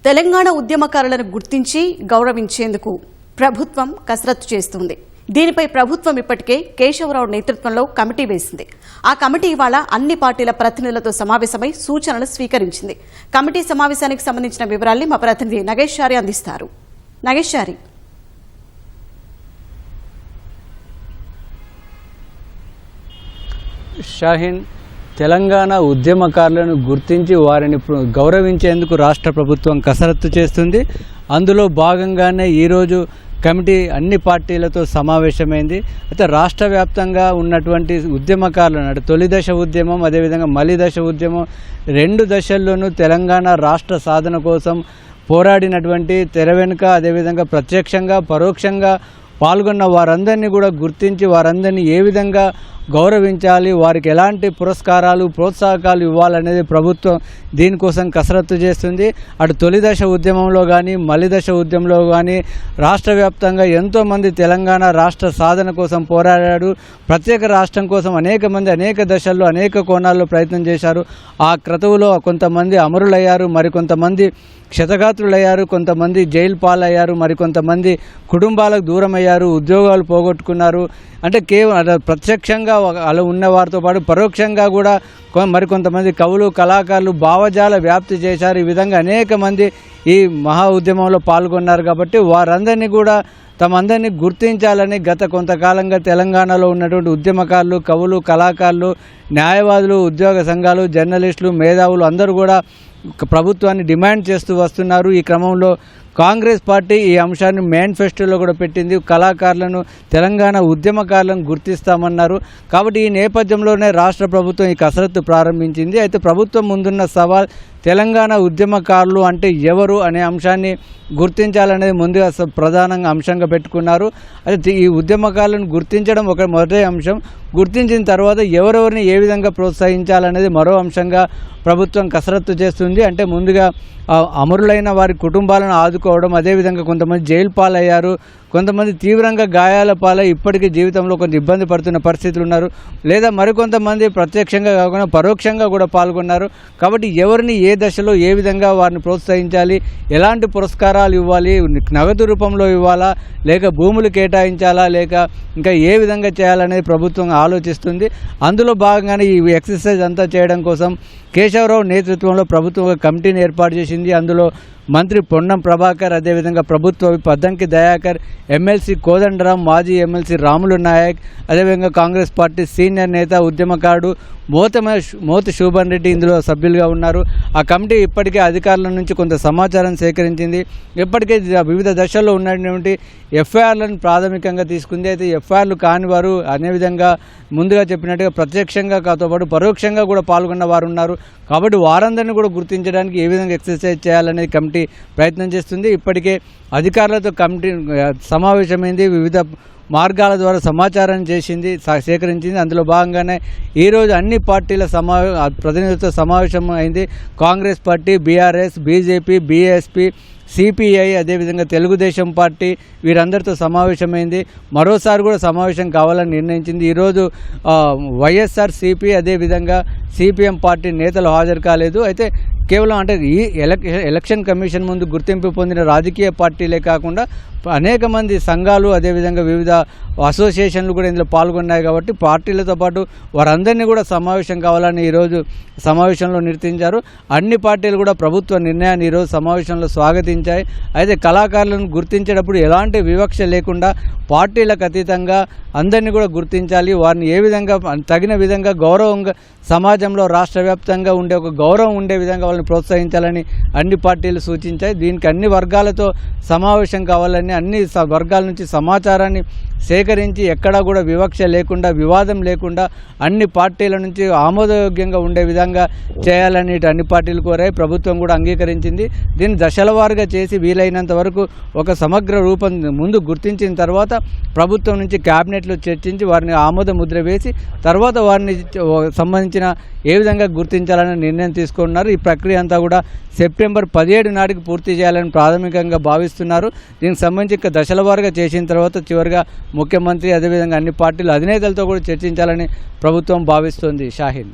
తెలంగాణ ఉద్యమకారులను గుర్తించి గౌరవించేందుకు ప్రభుత్వం కసరత్తు చేస్తుంది. దీనిపై ప్రభుత్వం ఇప్పటికే కేశవరావు నేతృత్వంలో కమిటీ వేసింది. ఆ కమిటీ ఇవాళ అన్ని పార్టీల ప్రతినిధులతో సమావేశమై సూచనలు స్వీకరించింది. కమిటీ సమావేశానికి సంబంధించిన వివరాల్ని మా ప్రతినిధి నగేష్ చారి అందిస్తారు. నగేష్ చారి, షాహీన్, తెలంగాణ ఉద్యమకారులను గుర్తించి వారిని గౌరవించేందుకు రాష్ట్ర ప్రభుత్వం కసరత్తు చేస్తుంది. అందులో భాగంగానే ఈరోజు కమిటీ అన్ని పార్టీలతో సమావేశమైంది. అయితే రాష్ట్ర వ్యాప్తంగా ఉన్నటువంటి ఉద్యమకారులను, అంటే తొలి దశ ఉద్యమం, అదేవిధంగా మలి దశ ఉద్యమం, రెండు దశల్లోనూ తెలంగాణ రాష్ట్ర సాధన కోసం పోరాడినటువంటి తెర వెనుక, అదేవిధంగా ప్రత్యక్షంగా పరోక్షంగా పాల్గొన్న వారందరినీ కూడా గుర్తించి వారందరినీ ఏ విధంగా గౌరవించాలి, వారికి ఎలాంటి పురస్కారాలు ప్రోత్సాహకాలు ఇవ్వాలనేది ప్రభుత్వం దీనికోసం కసరత్తు చేస్తుంది. అటు తొలి దశ ఉద్యమంలో కానీ మలి దశ ఉద్యమంలో కానీ రాష్ట్ర వ్యాప్తంగా ఎంతోమంది తెలంగాణ రాష్ట్ర సాధన కోసం పోరాడారు. ప్రత్యేక రాష్ట్రం కోసం అనేక మంది అనేక దశల్లో అనేక కోణాల్లో ప్రయత్నం చేశారు. ఆ క్రతువులో కొంతమంది అమరులయ్యారు, మరికొంతమంది క్షతగాత్రులయ్యారు, కొంతమంది జైలు పాలయ్యారు, మరికొంతమంది కుటుంబాలకు దూరం అయ్యారు, ఉద్యోగాలు పోగొట్టుకున్నారు. అంటే కేవలం ప్రత్యక్షంగా అలా ఉన్నవారితో పాటు పరోక్షంగా కూడా మరికొంతమంది కవులు కళాకారులు భావజాల వ్యాప్తి చేశారు. ఈ విధంగా అనేక మంది ఈ మహా ఉద్యమంలో పాల్గొన్నారు. కాబట్టి వారందరినీ కూడా తమందరినీ గుర్తించాలని గత కొంతకాలంగా తెలంగాణలో ఉన్నటువంటి ఉద్యమకారులు, కవులు, కళాకారులు, న్యాయవాదులు, ఉద్యోగ సంఘాలు, జర్నలిస్టులు, మేధావులు అందరూ కూడా ప్రభుత్వాన్ని డిమాండ్ చేస్తూ వస్తున్నారు. ఈ క్రమంలో కాంగ్రెస్ పార్టీ ఈ అంశాన్ని మేనిఫెస్టోలో కూడా పెట్టింది. కళాకారులను, తెలంగాణ ఉద్యమకారులను గుర్తిస్తామన్నారు. కాబట్టి ఈ నేపథ్యంలోనే రాష్ట్ర ప్రభుత్వం ఈ కసరత్తు ప్రారంభించింది. అయితే ప్రభుత్వం ముందున్న సవాల్ తెలంగాణ ఉద్యమకారులు అంటే ఎవరు అనే అంశాన్ని గుర్తించాలనేది ముందుగా ప్రధానంగా అంశంగా పెట్టుకున్నారు. అయితే ఈ ఉద్యమకారులను గుర్తించడం ఒక మొదటి అంశం. గుర్తించిన తర్వాత ఎవరెవరిని ఏ విధంగా ప్రోత్సహించాలనేది మరో అంశంగా ప్రభుత్వం కసరత్తు చేస్తుంది. అంటే ముందుగా అమరులైన వారి కుటుంబాలను ఆదుకోవడం, అదేవిధంగా కొంతమంది జైలు పాలయ్యారు, కొంతమంది తీవ్రంగా గాయాల పాలై ఇప్పటికీ జీవితంలో కొంత ఇబ్బంది పడుతున్న పరిస్థితులు ఉన్నారు, లేదా మరికొంతమంది ప్రత్యక్షంగా కాకుండా పరోక్షంగా కూడా పాల్గొన్నారు. కాబట్టి ఎవరిని ఏ దశలో ఏ విధంగా వారిని ప్రోత్సహించాలి, ఎలాంటి పురస్కారాలు ఇవ్వాలి, నగదు రూపంలో ఇవ్వాలా, లేక భూములు కేటాయించాలా, లేక ఇంకా ఏ విధంగా చేయాలనేది ప్రభుత్వం ఆలోచిస్తుంది. అందులో భాగంగానే ఈ ఎక్సర్సైజ్ అంతా చేయడం కోసం కేశవరావు నేతృత్వంలో ప్రభుత్వం ఒక కమిటీని ఏర్పాటు చేసింది. అందులో మంత్రి పొన్నం ప్రభాకర్, అదేవిధంగా ప్రభుత్వ అద్దంకి దయాకర్, ఎమ్మెల్సీ కోదండరాం, మాజీ ఎమ్మెల్సీ రాములు నాయక్, అదేవిధంగా కాంగ్రెస్ పార్టీ సీనియర్ నేత ఉద్యమకారుడు మోతి శోభన్ రెడ్డి ఇందులో సభ్యులుగా ఉన్నారు. ఆ కమిటీ ఇప్పటికే అధికారుల నుంచి కొంత సమాచారం సేకరించింది. ఇప్పటికే వివిధ దశల్లో ఉన్నటువంటి ఎఫ్ఐఆర్లను ప్రాథమికంగా తీసుకుంది. అయితే ఎఫ్ఐఆర్లు కాని వారు అదేవిధంగా ముందుగా చెప్పినట్టుగా ప్రత్యక్షంగా కాతో పాటు పరోక్షంగా కూడా పాల్గొన్న వారు ఉన్నారు. కాబట్టి వారందరినీ కూడా గుర్తించడానికి ఏ విధంగా ఎక్సర్సైజ్ చేయాలనేది కమిటీ ప్రయత్నం చేస్తుంది. ఇప్పటికే అధికారులతో కమిటీ సమావేశమైంది, వివిధ మార్గాల ద్వారా సమాచారం సేకరించింది. అందులో భాగంగానే ఈరోజు అన్ని పార్టీల ప్రతినిధులతో సమావేశం అయింది. Congress party, BRS, BJP, BSP, CPI, అదేవిధంగా తెలుగుదేశం పార్టీ వీరందరితో సమావేశమైంది. మరోసారి కూడా సమావేశం కావాలని నిర్ణయించింది. ఈరోజు వైఎస్ఆర్ సిపి, అదేవిధంగా సిపిఎం పార్టీ నేతలు హాజరు కాలేదు. అయితే కేవలం అంటే ఈ ఎలక్షన్ కమిషన్ ముందు గుర్తింపు పొందిన రాజకీయ పార్టీలే కాకుండా అనేక మంది సంఘాలు, అదేవిధంగా వివిధ అసోసియేషన్లు కూడా ఇందులో పాల్గొన్నాయి. కాబట్టి పార్టీలతో పాటు వారందరినీ కూడా సమావేశం కావాలని ఈరోజు సమావేశంలో నిర్ణయించారు. అన్ని పార్టీలు కూడా ప్రభుత్వ నిర్ణయాన్ని ఈరోజు సమావేశంలో స్వాగతించాయి. అయితే కళాకారులను గుర్తించేటప్పుడు ఎలాంటి వివక్ష లేకుండా పార్టీలకు అతీతంగా అందరినీ కూడా గుర్తించాలి. వారిని ఏ విధంగా తగిన విధంగా గౌరవంగా సమాజంలో రాష్ట్ర వ్యాప్తంగా ఉండే ఒక గౌరవం ఉండే విధంగా వాళ్ళని ప్రోత్సహించాలని అన్ని పార్టీలు సూచించాయి. దీనికి అన్ని వర్గాలతో సమావేశం కావాలని, అన్ని వర్గాల నుంచి సమాచారాన్ని సేకరించి ఎక్కడా కూడా వివక్ష లేకుండా, వివాదం లేకుండా అన్ని పార్టీల నుంచి ఆమోదయోగ్యంగా ఉండే విధంగా చేయాలని అన్ని పార్టీలు కోరాయి. ప్రభుత్వం కూడా అంగీకరించింది. దీన్ని దశల వారీగా చేసి వీలైనంత వరకు ఒక సమగ్ర రూపం ముందు గుర్తించిన తర్వాత ప్రభుత్వం నుంచి క్యాబినెట్లో చర్చించి వారిని ఆమోద ముద్ర వేసి తర్వాత వారిని సంబంధించిన ఏ విధంగా గుర్తించాలని నిర్ణయం తీసుకున్నారు. ఈ ప్రక్రియ అంతా కూడా సెప్టెంబర్ 17 నాటికి పూర్తి చేయాలని ప్రాథమికంగా భావిస్తున్నారు. దీనికి సంబంధించి ఇంకా దశల వారీగా చేసిన తర్వాత చివరిగా ముఖ్యమంత్రి, అదేవిధంగా అన్ని పార్టీల అధినేతలతో కూడా చర్చించాలని ప్రభుత్వం భావిస్తోంది. షాహీన్.